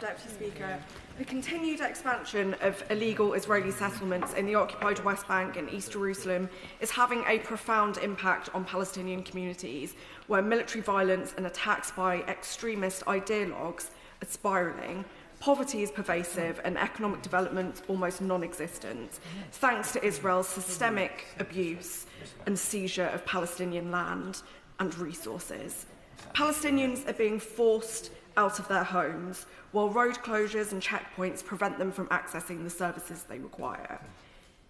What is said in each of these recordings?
Deputy Speaker. The continued expansion of illegal Israeli settlements in the occupied West Bank and East Jerusalem is having a profound impact on Palestinian communities, where military violence and attacks by extremist idealogues are spiralling. Poverty is pervasive and economic development almost non-existent, thanks to Israel's systemic abuse and seizure of Palestinian land and resources. Palestinians are being forced out of their homes, while road closures and checkpoints prevent them from accessing the services they require.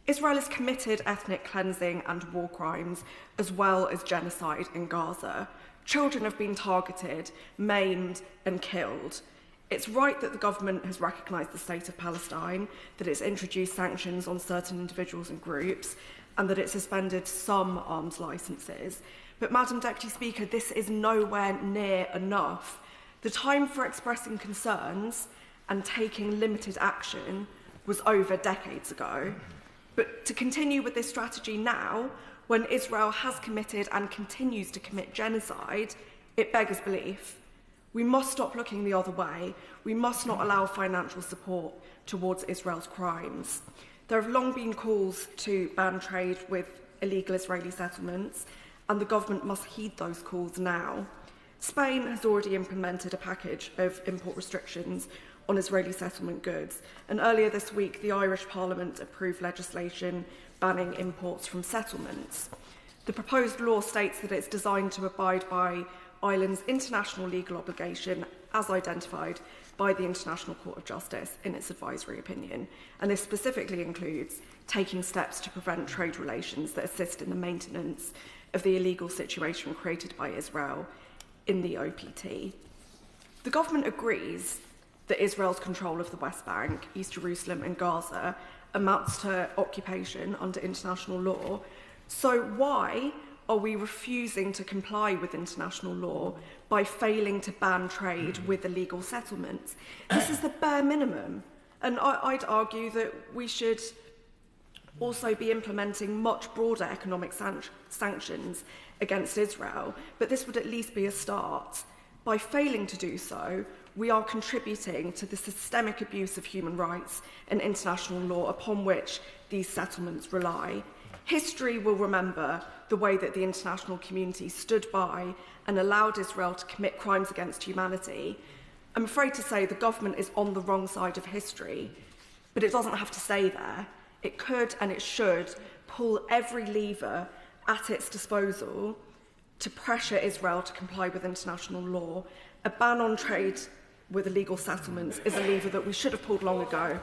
Israel has committed ethnic cleansing and war crimes, as well as genocide in Gaza. Children have been targeted, maimed and killed. It's right that the government has recognised the state of Palestine, that it's introduced sanctions on certain individuals and groups, and that it suspended some arms licences. But, Madam Deputy Speaker, this is nowhere near enough. The time for expressing concerns and taking limited action was over decades ago. But to continue with this strategy now, when Israel has committed and continues to commit genocide, it beggars belief. We must stop looking the other way. We must not allow financial support towards Israel's crimes. There have long been calls to ban trade with illegal Israeli settlements, and the government must heed those calls now. Spain has already implemented a package of import restrictions on Israeli settlement goods, and earlier this week the Irish Parliament approved legislation banning imports from settlements. The proposed law states that it's designed to abide by Ireland's international legal obligation as identified by the International Court of Justice in its advisory opinion, and this specifically includes taking steps to prevent trade relations that assist in the maintenance of the illegal situation created by Israel in the OPT. The government agrees that Israel's control of the West Bank, East Jerusalem and Gaza amounts to occupation under international law. So why are we refusing to comply with international law by failing to ban trade with illegal settlements? This is the bare minimum. And I'd argue that we should also be implementing much broader economic sanctions against Israel, but this would at least be a start. By failing to do so, we are contributing to the systemic abuse of human rights and international law upon which these settlements rely. History will remember the way that the international community stood by and allowed Israel to commit crimes against humanity. I'm afraid to say the government is on the wrong side of history, but it doesn't have to stay there. It could and it should pull every lever at its disposal to pressure Israel to comply with international law. A ban on trade with illegal settlements is a lever that we should have pulled long ago.